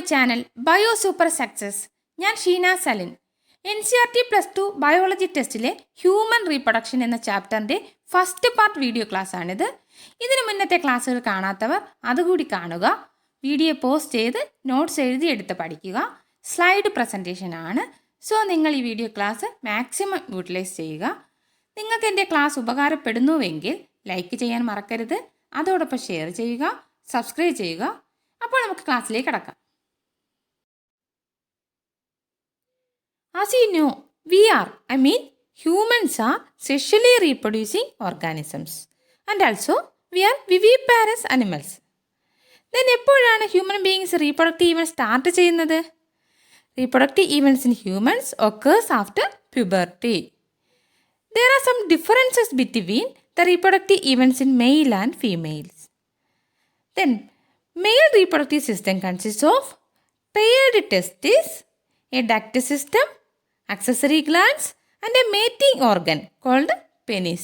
Channel bio super success. ഞാൻ Sheena Salin. NCERT +2 biology ടെസ്റ്റിലെ human reproduction എന്ന ചാപ്റ്ററിൻ്റെ ഫസ്റ്റ് പാർട്ട് വീഡിയോ ക്ലാസ് ആണിത്. ഇതിനു മുന്നത്തെ ക്ലാസ്സുകൾ കാണാത്തവർ അതുകൂടി കാണുക. വീഡിയോ പോസ്റ്റ് ചെയ്ത് നോട്ട്സ് എഴുതിയെടുത്ത് പഠിക്കുക. സ്ലൈഡ് പ്രസൻറ്റേഷൻ ആണ്. സോ നിങ്ങൾ ഈ വീഡിയോ ക്ലാസ് മാക്സിമം യൂട്ടിലൈസ് ചെയ്യുക. നിങ്ങൾക്ക് എൻ്റെ ക്ലാസ് ഉപകാരപ്പെടുന്നുവെങ്കിൽ ലൈക്ക് ചെയ്യാൻ മറക്കരുത്. അതോടൊപ്പം ഷെയർ ചെയ്യുക, സബ്സ്ക്രൈബ് ചെയ്യുക. അപ്പോൾ നമുക്ക് ക്ലാസ്സിലേക്ക് കടക്കാം. As you know, humans are sexually reproducing organisms and also we are viviparous animals. Then എപ്പോഴാണ് human beings reproductive event start ചെയ്യുന്നത്? Reproductive events in humans occurs after puberty. There are some differences between the reproductive events in male and females. Then, male reproductive system consists of paired testes, a duct system, accessory glands, and a mating organ called penis.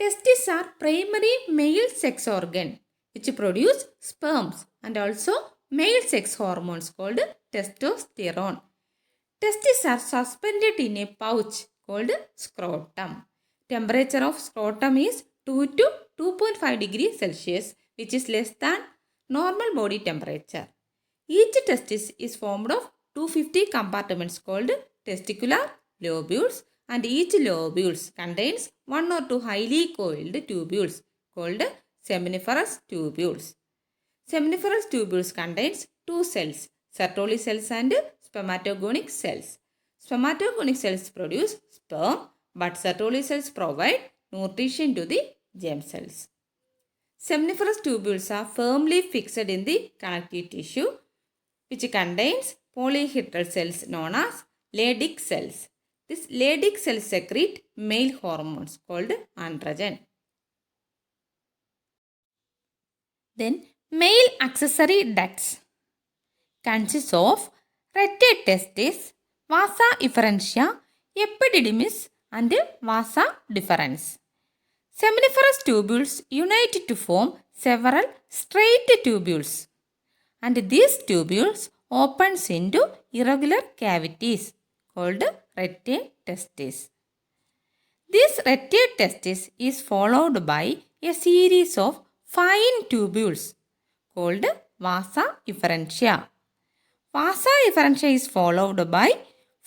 Testes are primary male sex organ which produce sperms and also male sex hormones called testosterone. Testes are suspended in a pouch called scrotum. Temperature of scrotum is 2 to 2.5 degrees Celsius, which is less than normal body temperature. Each testis is formed of 250 compartments called testicular lobules, and each lobules contains one or two highly coiled tubules called seminiferous tubules. Seminiferous tubules contains two cells, Sertoli cells and spermatogonic cells. Spermatogonic cells produce sperm, but Sertoli cells provide nutrition to the germ cells. Seminiferous tubules are firmly fixed in the connective tissue, which contains polyhedral cells known as Leydig cells. These Leydig cells secrete male hormones called androgen. Then, male accessory ducts consists of rete testis, vasa efferentia, epididymis, and vasa deferens. Seminiferous tubules unite to form several straight tubules, and these tubules opens into irregular cavities called rete testis. This rete testis is followed by a series of fine tubules called vasa efferentia. Vasa efferentia is followed by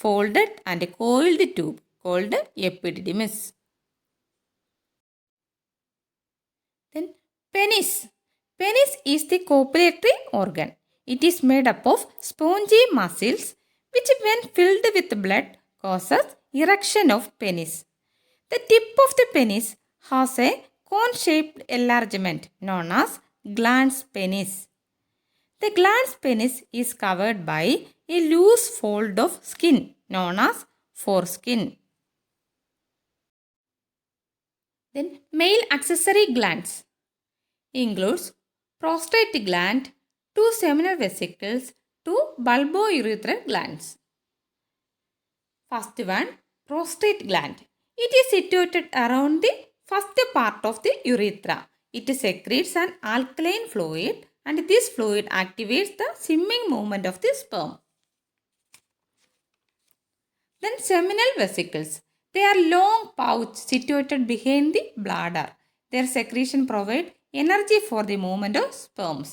folded and coiled tube called epididymis. Then penis. Penis is the copulatory organ. It is made up of spongy muscles which when filled with blood causes erection of penis. The tip of the penis has a cone-shaped enlargement known as glans penis. The glans penis is covered by a loose fold of skin known as foreskin. Then male accessory glands includes prostate gland, 2 seminal vesicles, 2 bulbourethral glands. First one, prostate gland. It is situated around the first part of the urethra. It secretes an alkaline fluid and this fluid activates the swimming movement of the sperm. Then seminal vesicles. They are long pouch situated behind the bladder. Their secretion provides energy for the movement of sperms.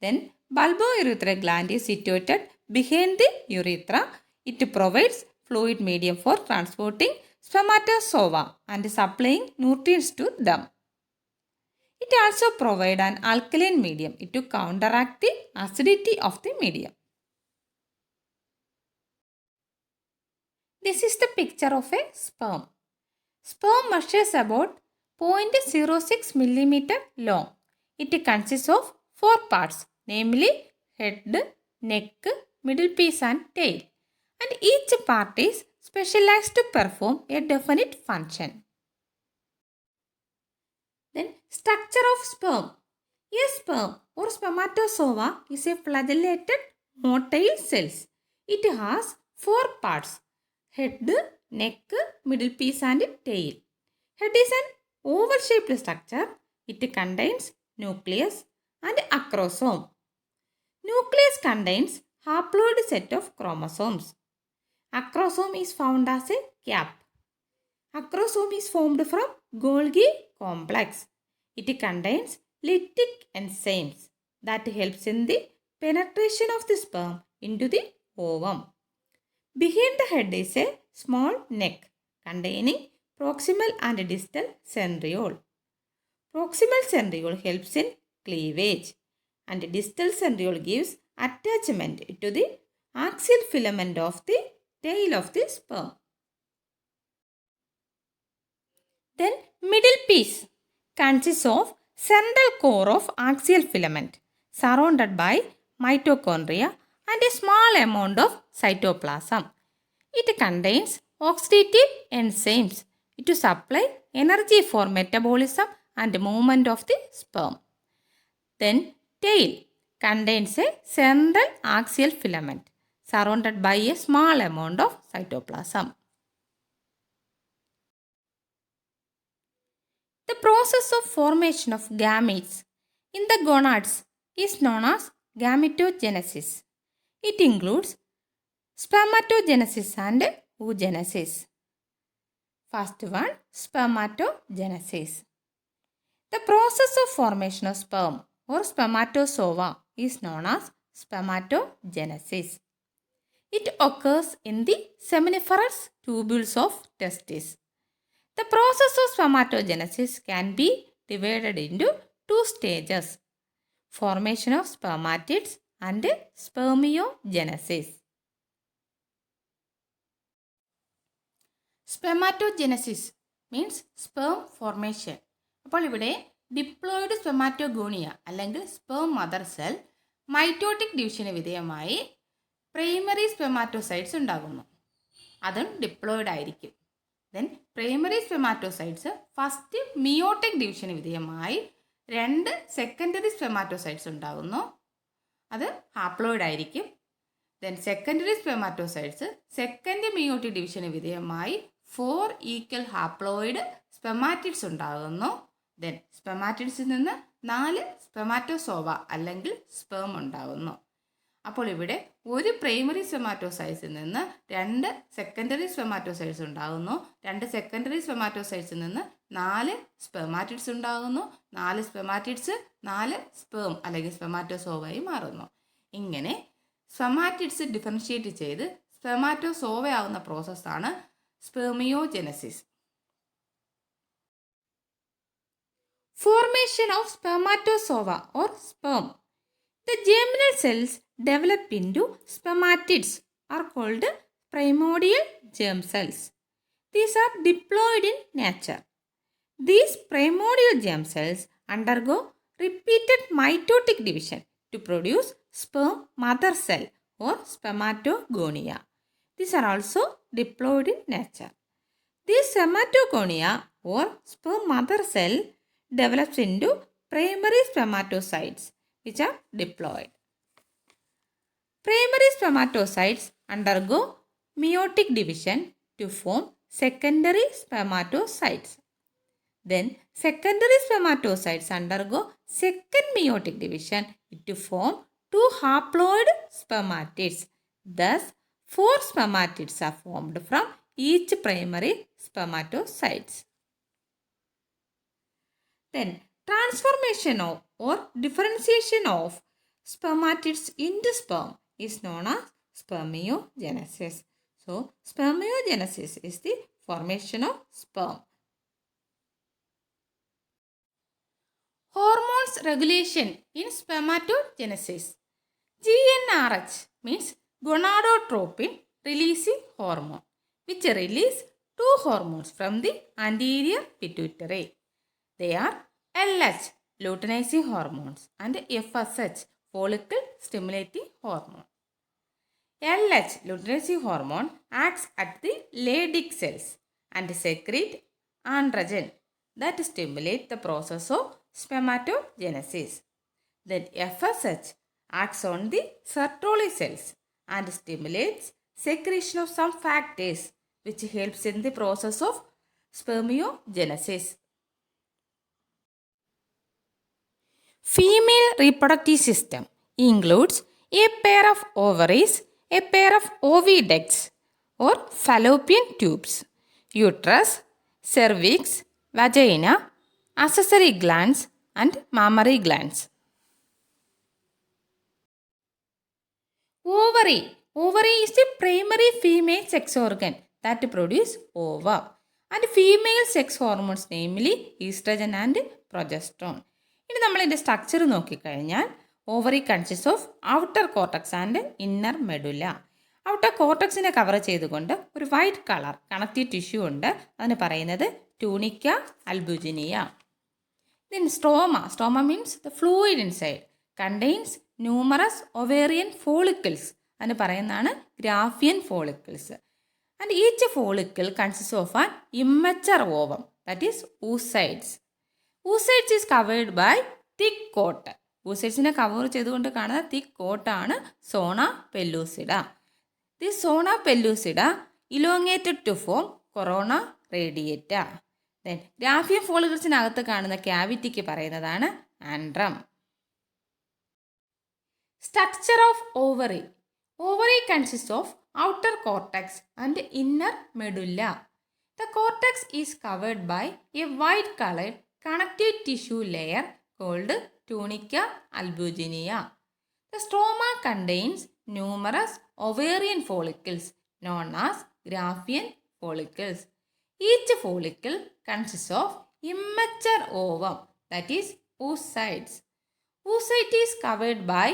Then bulbourethral gland is situated behind the urethra. It provides fluid medium for transporting spermatozoa and supplying nutrients to them. It also provides an alkaline medium to counteract the acidity of the medium. This is the picture of a sperm. Sperm measures about 0.06 mm long. It consists of 4 parts, namely head, neck, middle piece and tail. And each part is specialized to perform a definite function. Then structure of sperm. A sperm or spermatozoa is a flagellated motile cells. It has 4 parts, head, neck, middle piece and tail. Head is an oval-shaped structure. It contains nucleus, and acrosome. Nucleus contains haploid set of chromosomes. Acrosome is found as a cap. Acrosome is formed from Golgi complex. It contains lytic enzymes that helps in the penetration of the sperm into the ovum. Behind the head is a small neck containing proximal and distal centriole. Proximal centriole helps in cleavage and distal centriole gives attachment to the axial filament of the tail of the sperm. Then middle piece consists of central core of axial filament surrounded by mitochondria and a small amount of cytoplasm. It contains oxidative enzymes to supply energy for metabolism and movement of the sperm. Then tail contains a central axial filament surrounded by a small amount of cytoplasm. The process of formation of gametes in the gonads is known as gametogenesis. It includes spermatogenesis and oogenesis. First one, spermatogenesis. The process of formation of sperm or spermatozoa is known as spermatogenesis. It occurs in the seminiferous tubules of testes. The process of spermatogenesis can be divided into two stages: formation of spermatids and spermiogenesis. Spermatogenesis means sperm formation. അപ്പോൾ ഇവിടെ diploid സ്പെമാറ്റോഗോണിയ അല്ലെങ്കിൽ sperm mother cell mitotic ഡിവിഷന് വിധേയമായി primary സ്പെമാറ്റോസൈറ്റ്സ് ഉണ്ടാകുന്നു. അതും diploid ആയിരിക്കും. Then primary സ്പെമാറ്റോസൈറ്റ്സ് first meiotic ഡിവിഷന് വിധേയമായി 2 secondary സ്പെമാറ്റോസൈറ്റ്സ് ഉണ്ടാകുന്നു. അത് ഹാപ്ലോയിഡ് ആയിരിക്കും. ദെൻ സെക്കൻഡറി സ്പെമാറ്റോസൈറ്റ്സ് സെക്കൻഡ് മിയോട്ടിക് ഡിവിഷന് വിധേയമായി 4 ഈക്വൽ ഹാപ്ലോയിഡ് സ്പെമാറ്റിഡ്സ് ഉണ്ടാകുന്നു. ദെൻ സ്പെമാറ്റിഡ്സിൽ നിന്ന് 4 സ്പെമാറ്റോസോവ അല്ലെങ്കിൽ സ്പേം ഉണ്ടാകുന്നു. അപ്പോൾ ഇവിടെ ഒരു പ്രൈമറി സ്പെമാറ്റോസൈറ്റ്സിൽ നിന്ന് 2 സെക്കൻഡറി സ്പെമാറ്റോസൈറ്റ്സ് ഉണ്ടാകുന്നു. 2 സെക്കൻഡറി സ്പെമാറ്റോസൈറ്റ്സിൽ നിന്ന് 4 സ്പെമാറ്റിഡ്സ് ഉണ്ടാകുന്നു. 4 സ്പെമാറ്റിഡ്സ് 4 സ്പേം അല്ലെങ്കിൽ സ്പെമാറ്റോസോവയായി മാറുന്നു. ഇങ്ങനെ സ്പെമാറ്റിഡ്സ് ഡിഫറൻഷിയേറ്റ് ചെയ്ത് സ്പെമാറ്റോസോവയാകുന്ന പ്രോസസ്സാണ് സ്പെർമിയോജെനസിസ്. Formation of spermatozoa or sperm. The germinal cells develop into spermatids are called primordial germ cells. These are diploid in nature. These primordial germ cells undergo repeated mitotic division to produce sperm mother cell or spermatogonia. These are also diploid in nature. This spermatogonia or sperm mother cell develops into primary spermatocytes which are diploid. Primary spermatocytes undergo meiotic division to form secondary spermatocytes. Then secondary spermatocytes undergo second meiotic division to form 2 haploid spermatids. Thus 4 spermatids are formed from each primary spermatocytes. Then transformation of or differentiation of spermatids into sperm is known as spermiogenesis. So spermiogenesis is the formation of sperm. Hormones regulation in spermatogenesis. GnRH means gonadotropin releasing hormone, which release 2 hormones from the anterior pituitary. They are LH, luteinizing hormones, and FSH, follicle stimulating hormone. LH, luteinizing hormone, acts at the Leydig cells and secrete androgen that stimulate the process of spermatogenesis. Then FSH acts on the Sertoli cells and stimulates secretion of some factors which helps in the process of spermiogenesis. Female reproductive system includes a pair of ovaries, a pair of oviducts or fallopian tubes, uterus, cervix, vagina, accessory glands and mammary glands. Ovary. Ovary is the primary female sex organ that produces ova and female sex hormones namely estrogen and progesterone. ഇനി നമ്മൾ ഇതിൻ്റെ structure നോക്കിക്കഴിഞ്ഞാൽ ovary consist of outer cortex and inner medulla. Outer കോർട്ടക്സിനെ cover ചെയ്തുകൊണ്ട് ഒരു white colour connective tissue ഉണ്ട്. അതിന് പറയുന്നത് tunica albuginea. Then stroma means the fluid inside contains numerous ovarian follicles. അതിന് പറയുന്നതാണ് Graafian follicles. And each follicle consist of an immature ovum that is oocytes. oocytes is covered by thick coat. oocytesനെ cover ചെയ്തുകൊണ്ട് കാണുന്ന thick കോട്ടാണ് zona pellucida. This zona pellucida elongated to form corona radiata. Then Graafian ഫോളിക്കിൾസിനകത്ത് കാണുന്ന ക്യാവിറ്റിക്ക് പറയുന്നതാണ് antrum. Structure of ovary. Ovary consists of outer cortex and inner medulla. The cortex is covered by a white colored connective tissue layer called tunica albuginea. The stroma contains numerous ovarian follicles known as Graafian follicles. Each follicle consists of immature ovum that is oocytes. Oocyte is covered by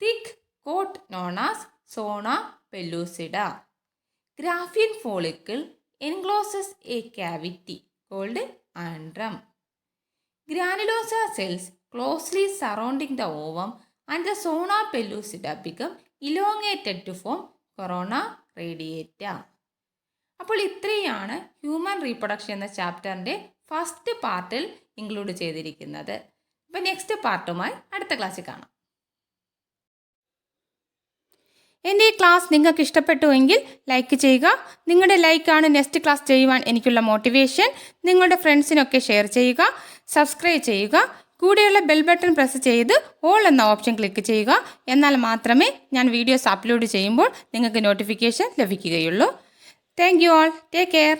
thick coat known as zona pellucida. Graafian follicle encloses a cavity called antrum. Granulosa cells closely surrounding the ovum and the zona pellucida become elongated to form corona radiata. അപ്പോൾ ഇത്രയാണ് human reproduction എന്ന ചാപ്റ്ററിൻ്റെ first പാർട്ടിൽ include ചെയ്തിരിക്കുന്നത്. അപ്പോൾ next പാർട്ടുമായി അടുത്ത ക്ലാസ്സിൽ കാണാം. എൻ്റെ ഈ ക്ലാസ് നിങ്ങൾക്ക് ഇഷ്ടപ്പെട്ടുവെങ്കിൽ ലൈക്ക് ചെയ്യുക. നിങ്ങളുടെ ലൈക്കാണ് നെക്സ്റ്റ് ക്ലാസ് ചെയ്യുവാൻ എനിക്കുള്ള മോട്ടിവേഷൻ. നിങ്ങളുടെ ഫ്രണ്ട്സിനൊക്കെ ഷെയർ ചെയ്യുക, സബ്സ്ക്രൈബ് ചെയ്യുക. കൂടെയുള്ള ബെൽ ബട്ടൺ പ്രസ് ചെയ്ത് ഓൾ എന്ന ഓപ്ഷൻ ക്ലിക്ക് ചെയ്യുക. എന്നാൽ മാത്രമേ ഞാൻ വീഡിയോസ് അപ്ലോഡ് ചെയ്യുമ്പോൾ നിങ്ങൾക്ക് നോട്ടിഫിക്കേഷൻ ലഭിക്കുകയുള്ളൂ. Thank you all. Take care.